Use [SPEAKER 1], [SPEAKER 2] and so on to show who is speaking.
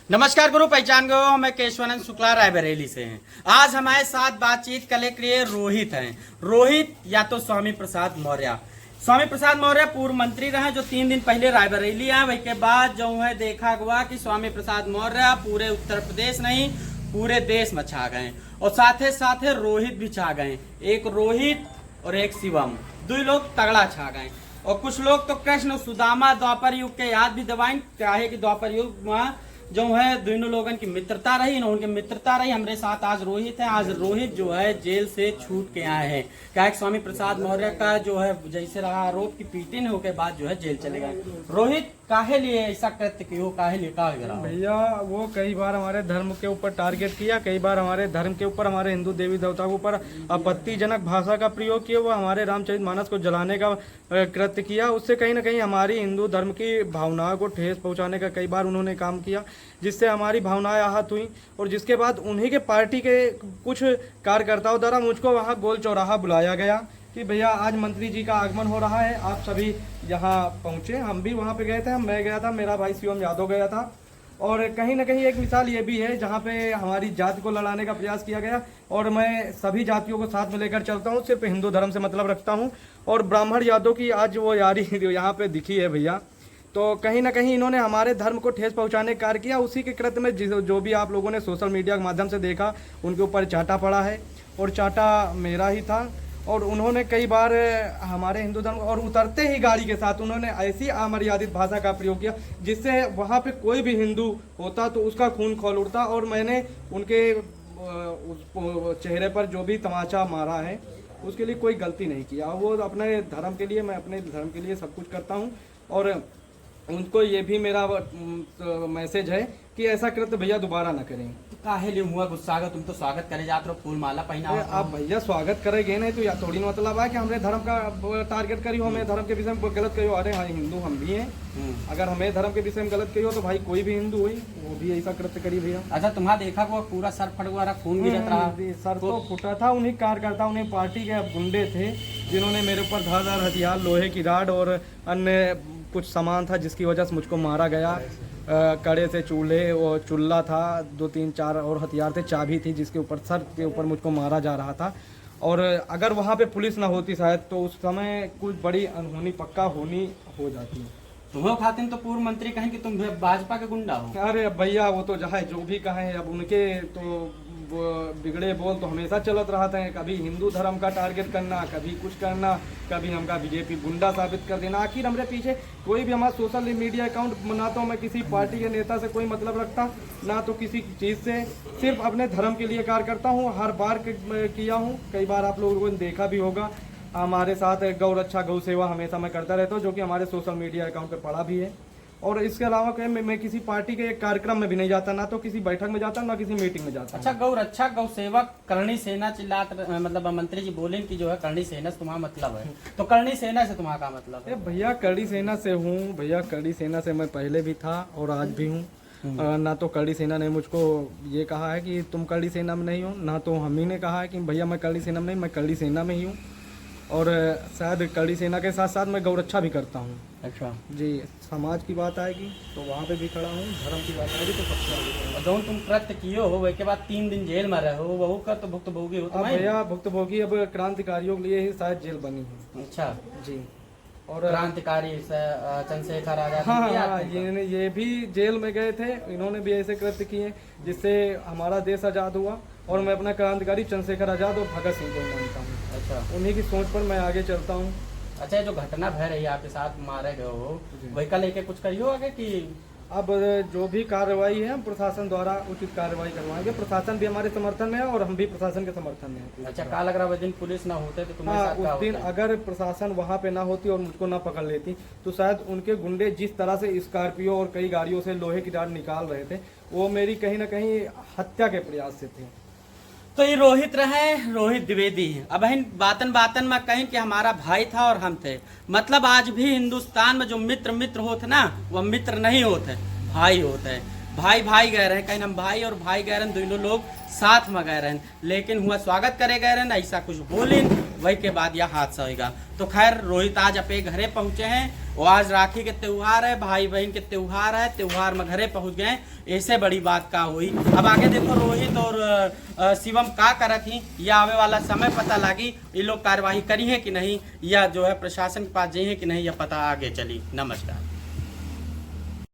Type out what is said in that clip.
[SPEAKER 1] नमस्कार गुरु, पहचान गए हो, मैं केशवानंद शुक्ला रायबरेली से हैं। आज हमारे साथ बातचीत करने के लिए रोहित हैं। रोहित या तो स्वामी प्रसाद मौर्य। स्वामी प्रसाद मौर्य पूर्व मंत्री रहे जो 3 दिन पहले रायबरेली आए। वही के बाद जो है देखा हुआ कि स्वामी प्रसाद मौर्य पूरे उत्तर प्रदेश नहीं पूरे देश में छा गए और साथ रोहित भी छा गए। एक रोहित और एक शिवम, 2 लोग तगड़ा छा गए। और कुछ लोग तो कृष्ण सुदामा द्वापर युग के याद भी दिवाएं, चाहे कि द्वापर युग में जो है दोनों लोगों की मित्रता रही, उनकी मित्रता रही। हमारे साथ आज रोहित है। आज रोहित जो है जेल से छूट के आए हैं। क्या है स्वामी प्रसाद मौर्य का जो है जैसे रहा आरोप की पीटन होने के बाद जो है जेल चले गए। रोहित काहे लिए ऐसा कृत्य क्यों, काहे लिए का
[SPEAKER 2] भैया वो कई बार हमारे धर्म के ऊपर टारगेट किया, कई बार हमारे धर्म के ऊपर, हमारे हिंदू देवी देवता के ऊपर आपत्तिजनक भाषा का प्रयोग किया। वो हमारे रामचरितमानस को जलाने का कृत्य किया। उससे कहीं ना कहीं हमारी हिंदू धर्म की भावनाओं को ठेस पहुंचाने का कई बार उन्होंने काम किया, जिससे हमारी भावनाएं आहत हुई। और जिसके बाद उन्हीं के पार्टी के कुछ कार्यकर्ताओं द्वारा मुझको वहाँ गोल चौराहा बुलाया गया कि भैया आज मंत्री जी का आगमन हो रहा है, आप सभी यहाँ पहुँचे। हम भी वहाँ पे गए थे, मैं गया था, मेरा भाई शिवम यादव गया था। और कहीं ना कहीं एक मिसाल ये भी है जहाँ पे हमारी जाति को लड़ाने का प्रयास किया गया। और मैं सभी जातियों को साथ में लेकर चलता हूँ, सिर्फ हिंदू धर्म से मतलब रखता हूँ। और ब्राह्मण यादव की आज वो यारी यहाँ पे दिखी है भैया। तो कहीं ना कहीं इन्होंने हमारे धर्म को ठेस पहुंचाने का कार्य किया। उसी के कृत्य में जो भी आप लोगों ने सोशल मीडिया के माध्यम से देखा, उनके ऊपर चाटा पड़ा है और चाटा मेरा ही था। और उन्होंने कई बार हमारे हिंदू धर्म और उतरते ही गाड़ी के साथ उन्होंने ऐसी अमर्यादित भाषा का प्रयोग किया जिससे वहाँ पे कोई भी हिंदू होता तो उसका खून खौल उठता। और मैंने उनके चेहरे पर जो भी तमाचा मारा है उसके लिए कोई गलती नहीं किया। वो अपने धर्म के लिए, मैं अपने धर्म के लिए सब कुछ करता हूँ। और उनको ये भी मेरा मैसेज है कि ऐसा कृत्य भैया दोबारा न करें।
[SPEAKER 1] काहे लिए हुआ गुस्सा आ गया? तुम तो स्वागत करे जाते हो, फूल माला पहना।
[SPEAKER 2] आप भैया स्वागत करेंगे नहीं तो या थोड़ी मतलब है कि हमने धर्म का टारगेट करी हो, हमें धर्म के विषय में गलत करी हो। अरे हाँ, हिंदू हम भी हैं। अगर हमें धर्म के विषय में गलत करी हो तो भाई कोई भी हिंदू हुई वो भी ऐसा कृत्य करी भैया।
[SPEAKER 1] अच्छा, तुम्हारा देखा वो पूरा सर फट हुआ, खून गिरत रहा।
[SPEAKER 2] सर तो फुटा था। उन्हीं कार्यकर्ता, उन्हीं पार्टी के गुंडे थे जिन्होंने मेरे ऊपर धारदार हथियार, लोहे की राड और अन्य कुछ सामान था जिसकी वजह से मुझको मारा गया। कड़े से चूल्हे और चूल्हा था, 2 3 4 और हथियार थे, चाबी थी जिसके ऊपर सर के ऊपर मुझको मारा जा रहा था। और अगर वहाँ पे पुलिस ना होती शायद तो उस समय कुछ बड़ी अनहोनी पक्का होनी हो जाती।
[SPEAKER 1] तुम्हें खातिन तो पूर्व मंत्री कहें कि तुम भाजपा के गुंडा हो।
[SPEAKER 2] अरे भैया वो तो चाहे जो भी कहें, अब उनके तो वो बिगड़े बोल तो हमेशा चलत रहते हैं। कभी हिंदू धर्म का टारगेट करना, कभी कुछ करना, कभी हमका बीजेपी गुंडा साबित कर देना। आखिर हमारे पीछे कोई भी हमारा सोशल मीडिया अकाउंट, ना तो मैं किसी पार्टी के नेता से कोई मतलब रखता, ना तो किसी चीज़ से, सिर्फ अपने धर्म के लिए कार्य करता हूँ। हर बार किया हूँ, कई बार आप लोगों ने देखा भी होगा। हमारे साथ गौ रक्षा, गौ सेवा हमेशा मैं करता रहता हूँ, जो कि हमारे सोशल मीडिया अकाउंट पर पड़ा भी है। और इसके अलावा कहीं मैं किसी पार्टी के कार्यक्रम में भी नहीं जाता, ना तो किसी बैठक में जाता, ना किसी मीटिंग में जाता।
[SPEAKER 1] अच्छा, गौ रक्षा, गौ सेवा, करणी सेना चिल्लात, मतलब मंत्री जी बोले कि जो है करणी सेना से तुम्हारा मतलब है, तो करणी सेना से तुम्हारा क्या मतलब है?
[SPEAKER 2] भैया करणी सेना से हूँ भैया, करणी सेना से मैं पहले भी था और आज भी हूँ। ना तो करणी सेना ने मुझको ये कहा है कि तुम करणी सेना में नहीं हो, ना तो हम ही ने कहा है कि भैया मैं करणी सेना में नहीं, मैं करणी सेना में ही हूँ। और शायद करणी सेना के साथ साथ मैं गौरक्षा भी करता हूँ।
[SPEAKER 1] अच्छा
[SPEAKER 2] जी, समाज की बात आएगी तो वहाँ पे भी खड़ा हूँ, धर्म की बात आएगी तो सबसे आगे।
[SPEAKER 1] जो तुम कृत्य किए हो वही के बाद 3 दिन जेल में रहे हो, वहू का तो भुक्तभोगी हो।
[SPEAKER 2] अब भैया भुक्तभोगी अब क्रांतिकारियों के लिए ही शायद जेल बनी है।
[SPEAKER 1] अच्छा
[SPEAKER 2] जी, और
[SPEAKER 1] क्रांतिकारी चंद्रशेखर आजाद।
[SPEAKER 2] हाँ, ये भी जेल में गए थे। इन्होंने भी ऐसे कृत्य किए जिससे हमारा देश आज़ाद हुआ। और मैं अपना क्रांतिकारी चंद्रशेखर आजाद और भगत सिंह को मानता हूँ।
[SPEAKER 1] अच्छा,
[SPEAKER 2] उन्हीं की सोच पर मैं आगे चलता हूँ।
[SPEAKER 1] अच्छा, जो घटना भय रही आपके साथ, मारे गए हो, वही का लेके कुछ करियो आगे कि
[SPEAKER 2] अब जो भी कार्रवाई है प्रशासन द्वारा उचित कार्रवाई करवाएंगे। प्रशासन भी हमारे समर्थन में है और हम भी प्रशासन के समर्थन में हैं।
[SPEAKER 1] अच्छा, का लग रहा है दिन पुलिस ना होते तो तुम्हारे साथ क्या
[SPEAKER 2] उस दिन
[SPEAKER 1] होता?
[SPEAKER 2] अगर प्रशासन वहाँ पे ना होती और मुझको ना पकड़ लेती तो शायद उनके गुंडे जिस तरह से स्कॉर्पियो और कई गाड़ियों से लोहे की राड निकाल रहे थे, वो मेरी कहीं ना कहीं हत्या के प्रयास से थे।
[SPEAKER 1] तो ये रोहित रहे, रोहित द्विवेदी। अब बातन बातन में कहें कि हमारा भाई था और हम थे। मतलब आज भी हिंदुस्तान में जो मित्र होते ना, वह मित्र नहीं होते, भाई होते हैं। भाई भाई गए रहे, कहीं हम भाई और भाई गए रहे, दोनों लोग साथ में गए रहे, लेकिन हुआ स्वागत करे गए रहे, ऐसा कुछ बोलिन, वही के बाद यह हादसा होगा। तो खैर रोहित आज अपने घरे पहुंचे हैं, और आज राखी के त्योहार है, भाई बहन के त्योहार है, त्योहार में घरे पहुंच गए, ऐसे बड़ी बात का हुई। अब आगे देखो रोहित और शिवम का करत ही, या आवे वाला समय पता लगी, ये लोग कार्यवाही करी है कि नहीं, या जो है प्रशासन के पास जाइए कि नहीं, यह पता आगे चली। नमस्कार।